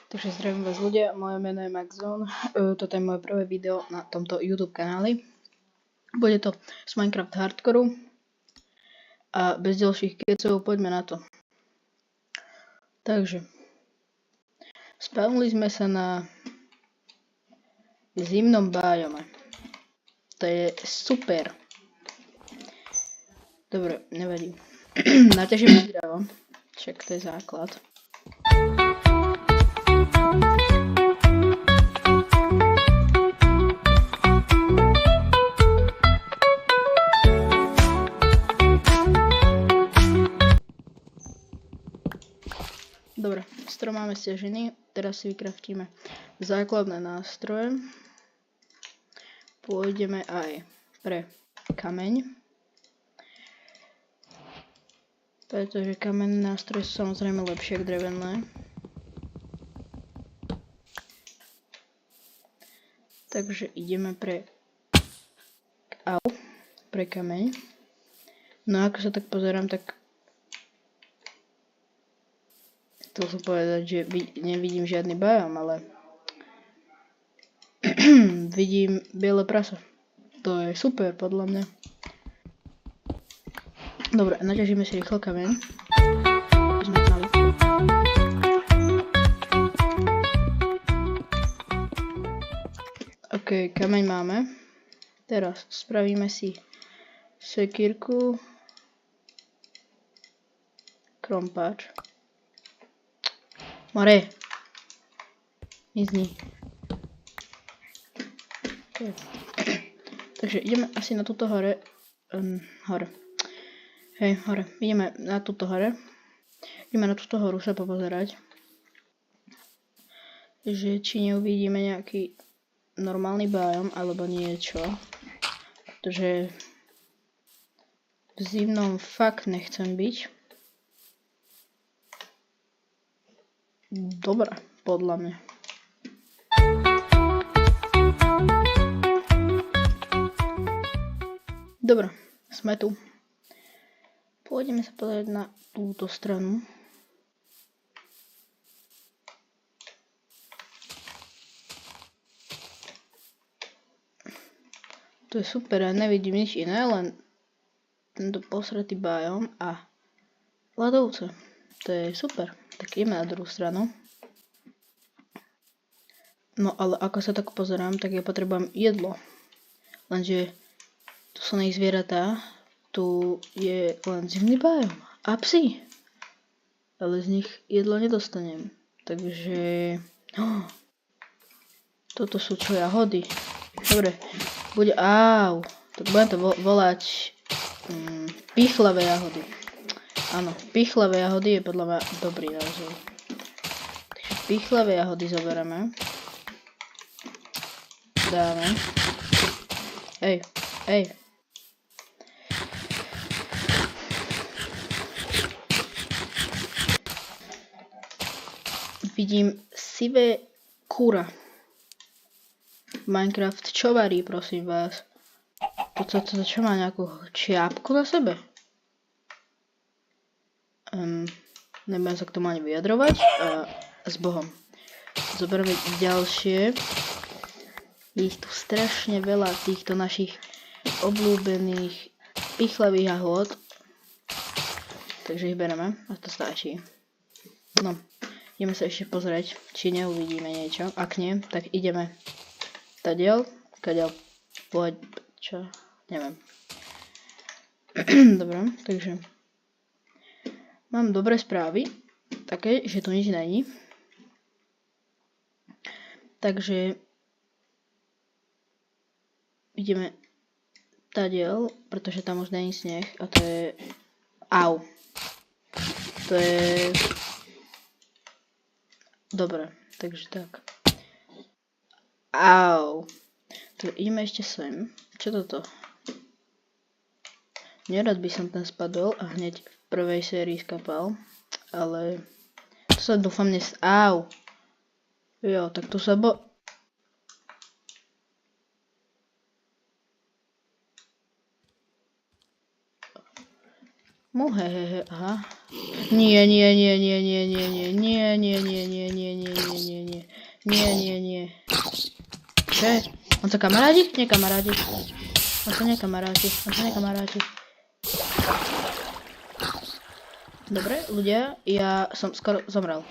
Takže zdravím vás ľudia, moje meno je Maxzone, toto je moje prvé video na tomto YouTube kanáli. Bude to z Minecraft Hardcore a bez ďalších kecov poďme na to. Takže, spawnuli sme sa na zimnom biome. To je super. Dobre, nevadí. Naťažíme drevo, však to je základ. Dobre, strom máme stiažený, teraz si vykraftíme základné nástroje. Pôjdeme aj pre kameň, pretože kamenné nástroje sú samozrejme lepšie ako drevené. Takže ideme pre kameň. No ako sa tak pozerám, tak chcel som povedať, že nevidím žiadny biom, ale vidím biele prasa. To je super podľa mňa. Dobre, naťažíme si rýchlo kameň. OK, kameň máme. Teraz spravíme si sekírku, krompáč. More! Mizni. Okay. Takže ideme asi na túto hore. Ideme na túto hore. Ideme na túto horu sa popozerať. Že či neuvidíme nejaký normálny biom alebo niečo. Pretože v zimnom fakt nechcem byť. Dobre, podľa mňa. Dobre, sme tu. Pôjdeme sa pozrieť na túto stranu. To je super, ja nevidím nič iné, len tento posratý biom a ľadovce. To je super. Tak ideme na druhú stranu. No ale ako sa tak pozerám, tak ja potrebujem jedlo. Lenže tu sú nej zvieratá, tu je len zimný biom a psi. Ale z nich jedlo nedostanem. Takže toto sú čo, jahody. Dobre, bude tak budem to volať pichlavé jahody. Áno, pichlavé jahody je podľa mňa dobrý názov. Takže pichlavé jahody zoberieme. Dáme. Ej. Vidím sivé kura. Minecraft čo varí, prosím vás? To čo má nejakú čiapku na sebe? Nebudem sa k tomu ani vyjadrovať. S Bohom. Zoberieme ďalšie. Je ich tu strašne veľa týchto našich obľúbených pichlavých jahôd. Takže ich bereme a to stačí. No, ideme sa ešte pozrieť, či neuvidíme niečo. Ak nie, tak ideme tadiaľ, kadiaľ čo? Neviem. Dobre, takže mám dobré správy, také, že tu nič není. Takže ideme tadiaľ, pretože tam už není sneh a to je to je dobre, takže tak. Tak ideme ešte sem. Čo toto? Nerad by som tam spadol a hneď v prvej sérii skapal, ale to sa dúfam Jo, tak tu sa Hehehe, aha. Nie. Čo je? On sa kamarádi? Nekamarádi. On sa nekamaráti. Dobre, ľudia, ja som skoro zomrel.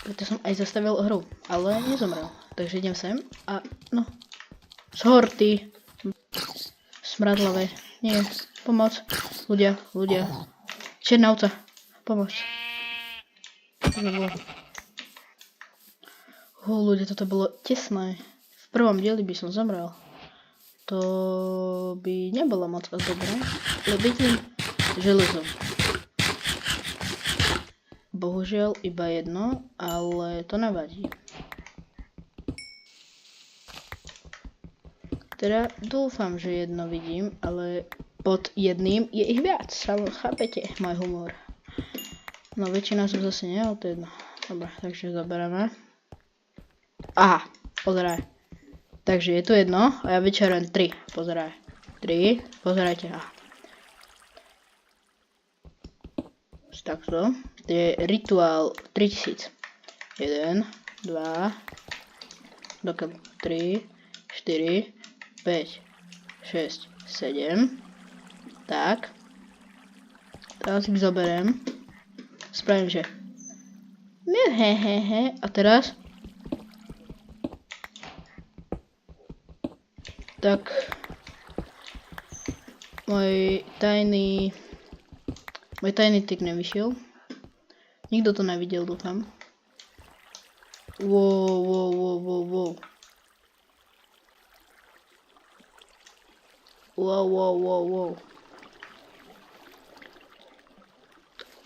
Preto som aj zastavil hru, ale nezomrel. Takže idem sem a no. Shorty. Smradlavé. Nie, pomoc. Ľudia. Čierna ovca. Pomoc. Ľudia, toto bolo tesné. V prvom dieli by som zomrel. To by nebolo moc dobré. Ale vidím železo. Bohužiaľ iba jedno, ale to nevadí. Teda dúfam, že jedno vidím, ale pod jedným je ich viac. Chápete môj humor. No väčšina som zase nie, ale to jedno. Dobre, takže zoberieme. Aha, pozeraj. Takže je tu jedno a ja vyčarujem 3. Pozeraj. 3, pozerajte. Aha. Takto. To je rituál 3000. 1, 2, dokiaľ 3, 4, 5, 6, 7. Tak. Teraz ich zoberiem. Spravím, že hehehe. A teraz tak môj tajný tik nevyšiel. Nikto to nevidel, dúfam. Wow. Wow.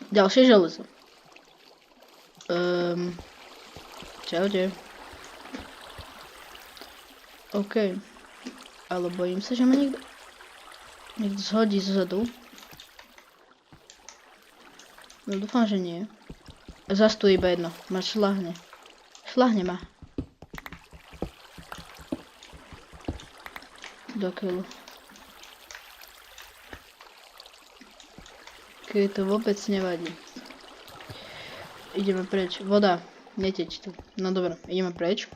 Ďalšie železo. Čaute. OK. Ale bojím sa, že ma niekto zhodí zozadu. No dúfam, že nie. Zas tu iba jedno. Ma šľahne. Šľahne ma. Dokiaľu. Keď to vôbec nevadí. Ideme preč. Voda. Neteč tu. No dobre, ideme preč.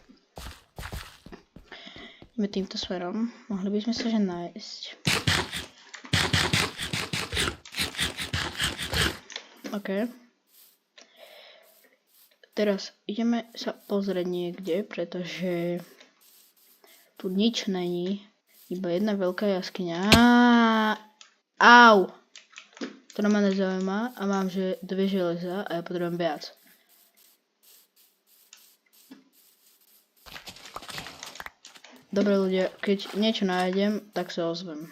Ideme týmto smerom. Mohli by sme sa že nájsť. OK. Teraz ideme sa pozrieť niekde, pretože tu nič není. Iba jedna veľká jaskyňa. Au! To ma nezaujíma a mám, že 2 železa a ja potrebujem viac. Dobre ľudia, keď niečo nájdem, tak sa ozvem.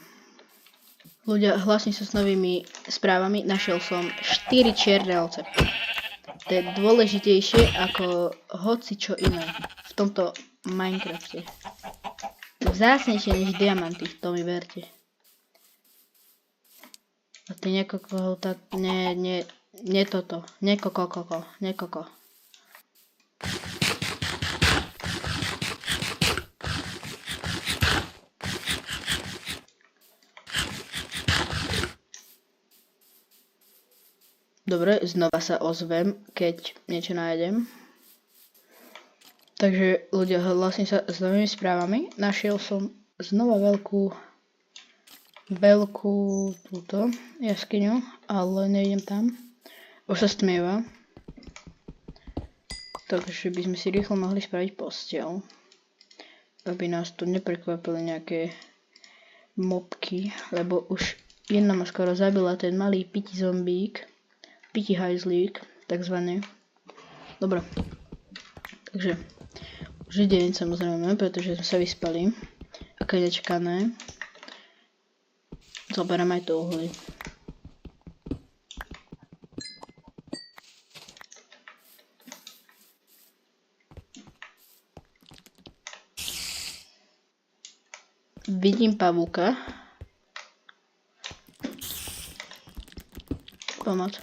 Ľudia, hlasím sa s novými správami. Našiel som 4 čierne ovce. To je dôležitejšie ako hoci čo iné v tomto Minecrafte. Vzácnejšie než diamanty, to mi verte. A ty niekoho tak... Nie toto. Niekoko. Dobre, znova sa ozvem, keď niečo nájdem. Takže ľudia, hlasím sa s novými správami. Našiel som znova veľkú túto jaskyňu, ale nejdem tam. Už sa stmieva. Takže by sme si rýchlo mohli spraviť posteľ. Aby nás tu neprekvapili nejaké mobky, lebo už jedna ma skoro zabila ten malý piti zombík. Piti hajzlík, takzvaný. Dobre. Takže už je deň samozrejme, pretože sme sa vyspali. Ako je nečakané. Zoberiem aj to uhlí. Vidím pavúka. Pomoc.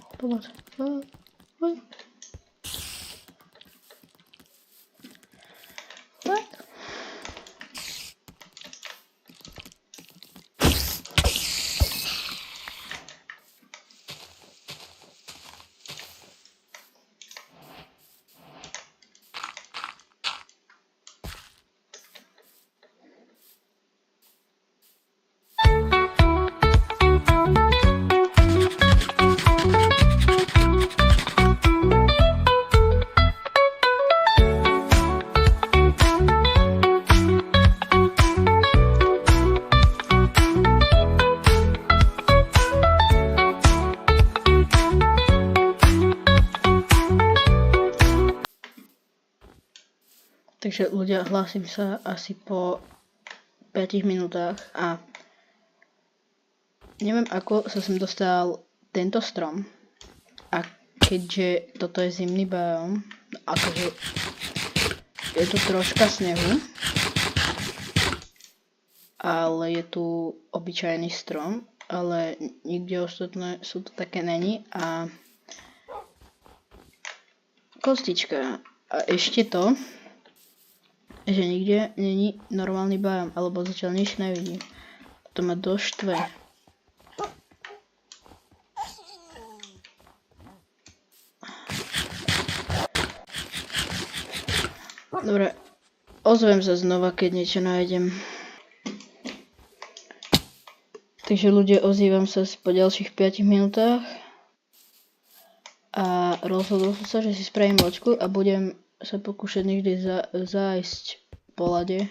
Takže ľudia, hlásim sa asi po 5 minútach a neviem ako sa sem dostal tento strom. A keďže toto je zimný bióm, akože je tu troška snehu, ale je tu obyčajný strom, ale nikde ostatné sú to také není a kostička. A ešte to, že nikde není normálny bióm, alebo zatiaľ nič nevidím. To ma doštve. Dobre, ozvem sa znova, keď niečo nájdem. Takže ľudia, ozývam sa po ďalších 5 minútach. A rozhodol som sa, že si spravím loďku a budem sa pokúšať niekde zájsť po lade.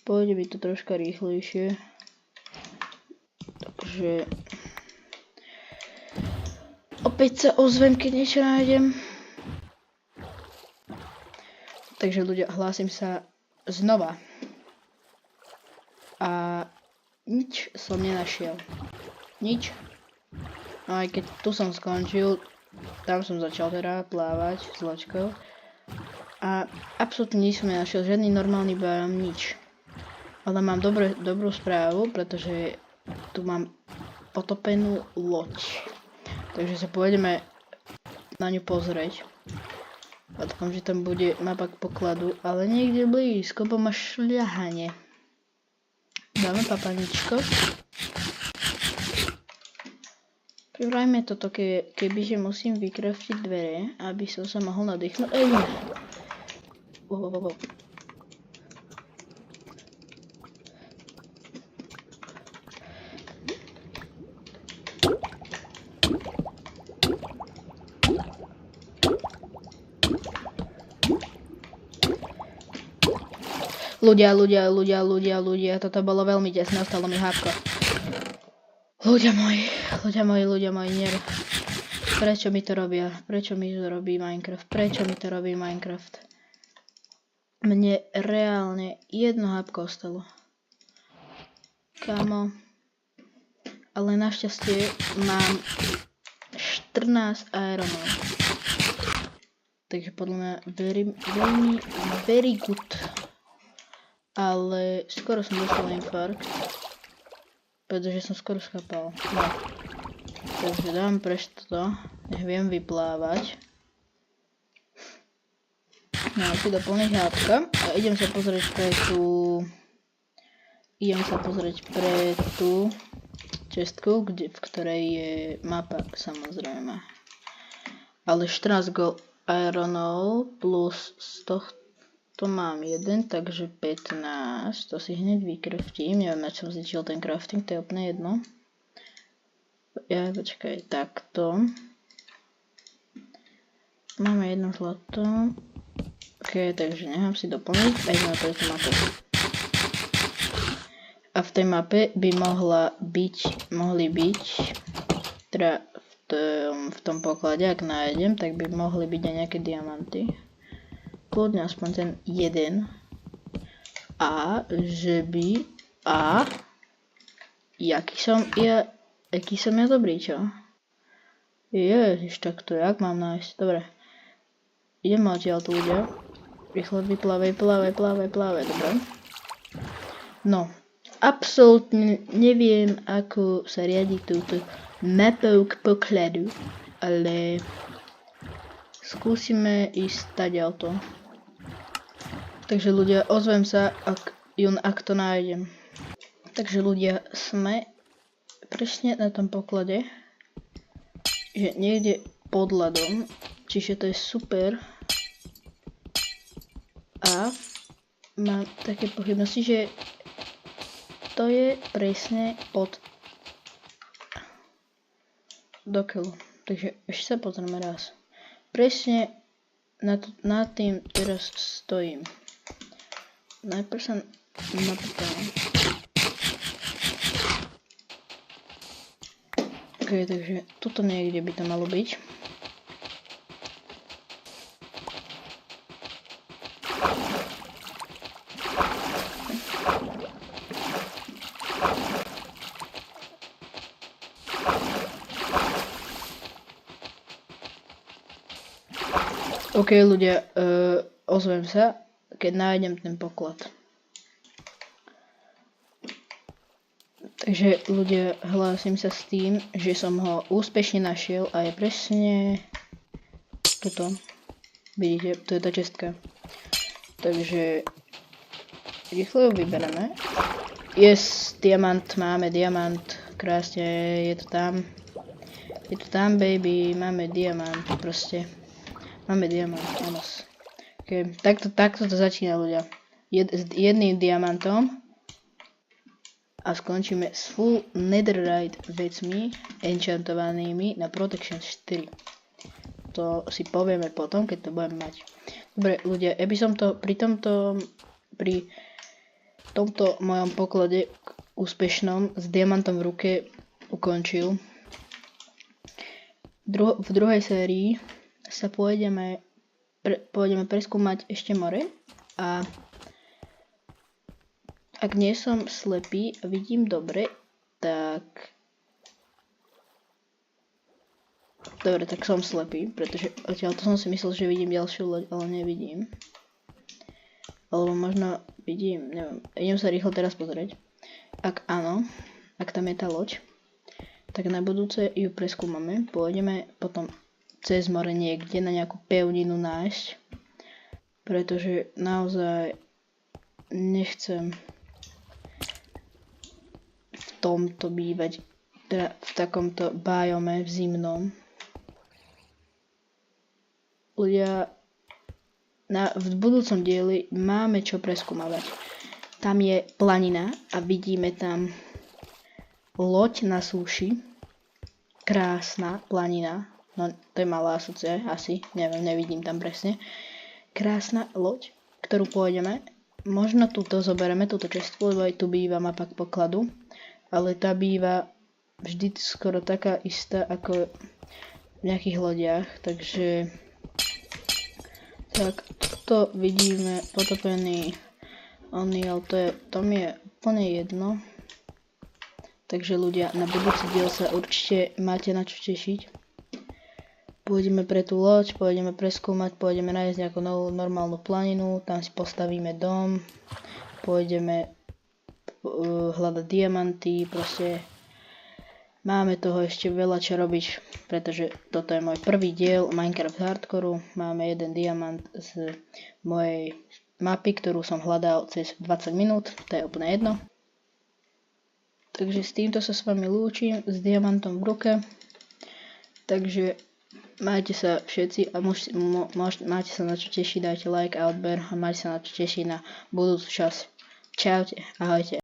Pôjde mi to troška rýchlejšie. Takže opäť sa ozvem, keď niečo nájdem. Takže ľudia, hlásim sa znova. A nič som nenašiel. Nič. No aj keď tu som skončil, tam som začal teda plávať s loďkou. A absolútne nič som nenašiel, žiadny normálny bióm, nič. Ale mám dobrú správu, pretože tu mám potopenú loď. Takže sa pôjdeme na ňu pozrieť. A dúfam, že tam bude mapa k pokladu, ale niekde blízko, bo má šľahanie. Dáme papaničko. Privrajme toto, kebyže musím vykraftiť dvere, aby som sa mohol nadýchnuť. Ľudia, toto bolo veľmi tesné, ostalo mi hápko. Ľudia moji, nie. Prečo mi to robia? Prečo mi to robí Minecraft? Mne reálne jedno hápko ostalo. Kamo. Ale našťastie mám 14 aeronov. Takže podľa mňa very good. Ale skoro som dostal infarkt. Pretože som skoro schapal. No. Takže dám preč toto. Nech viem vyplávať. No, si doplniť hápka. A idem sa pozrieť pre tú čestku, v ktorej je mapa, samozrejme. Ale 14 gold ironov plus z tohto mám 1, takže 15. To si hneď vykraftím. Neviem, na čom zničil ten crafting, to je úplne jedno. Počkaj, takto. Máme jedno zlato. Ok, takže nechám si doplniť a ideme pre tú mapu. A v tej mape by mohli byť, teda v tom poklade, ak nájdem, tak by mohli byť aj nejaké diamanty. Kľudne aspoň ten jeden. A že by... Jaký som ja dobrý, čo? Ježiš, tak to jak mám nájsť? Dobre. Idem odtiaľ tu ľudia. Rýchlo vyplávaj, dobre. No. Absolútne neviem, ako sa riadi túto mapou k pokladu. Ale... skúsime ísť tadiaľto. Takže ľudia, ozvem sa, ak to nájdem. Takže ľudia, sme presne na tom poklade, že niekde pod ľadom, čiže to je super. A mám také pochybnosti, že to je presne pod dokeľu. Takže ešte sa pozrieme raz. Presne nad tým teraz stojím. Najprv sa napýtam. Ok, takže tuto niekde by to malo byť. OK ľudia, ozvem sa, keď nájdem ten poklad. Takže ľudia, hlásim sa s tým, že som ho úspešne našiel a je presne toto. Vidíte, to je tá čestka. Takže rýchlo ju vybereme. Yes, diamant, máme diamant. Krásne, je to tam. Je to tam, baby, máme diamant, proste. Máme diamant, áno. Okay. Takto to začína, ľudia. S jedným diamantom. A skončíme s full netherite vecmi, enchantovanými na Protection 4. To si povieme potom, keď to budeme mať. Dobre, ľudia, ja by som to pri tomto mojom poklade úspešnom s diamantom v ruke ukončil. V druhej sérii sa pôjdeme preskúmať ešte more a ak nie som slepý a vidím dobre, tak som slepý, pretože odtiaľ to som si myslel, že vidím ďalšiu loď, ale nevidím. Alebo možno vidím, neviem, idem sa rýchlo teraz pozrieť. Ak áno, ak tam je tá loď, tak na budúce ju preskúmame, pôjdeme potom cez more niekde na nejakú pevninu nájsť, pretože naozaj nechcem v tomto bývať, teda v takomto biome v zimnom. Ľudia, v budúcom dieli máme čo preskúmavať. Tam je planina a vidíme tam loď na súši. Krásna planina. No to je malá asi, neviem, nevidím tam presne. Krásna loď, ktorú pôjdeme. Možno túto zoberieme, túto čestku, lebo aj tu býva mapa pokladu. Ale tá býva vždy skoro taká istá ako v nejakých lodiach, takže tak, toto vidíme potopený O'Neill, to mi je úplne jedno. Takže ľudia, na budúci diel sa určite máte na čo tešiť. Pôjdeme pre tú loď, pôjdeme preskúmať, pôjdeme nájsť nejakú novú normálnu planinu, tam si postavíme dom, pôjdeme hľadať diamanty, proste máme toho ešte veľa čo robiť, pretože toto je môj prvý diel Minecraft Hardcore. Máme jeden diamant z mojej mapy, ktorú som hľadal cez 20 minút, to je úplne jedno. Takže s týmto sa s vami lúčim, s diamantom v ruke. Takže majte sa všetci a máte sa na čo tešiť, dajte like a odber a máte sa na čo tešiť na budúcu časť. Čaute, ahojte.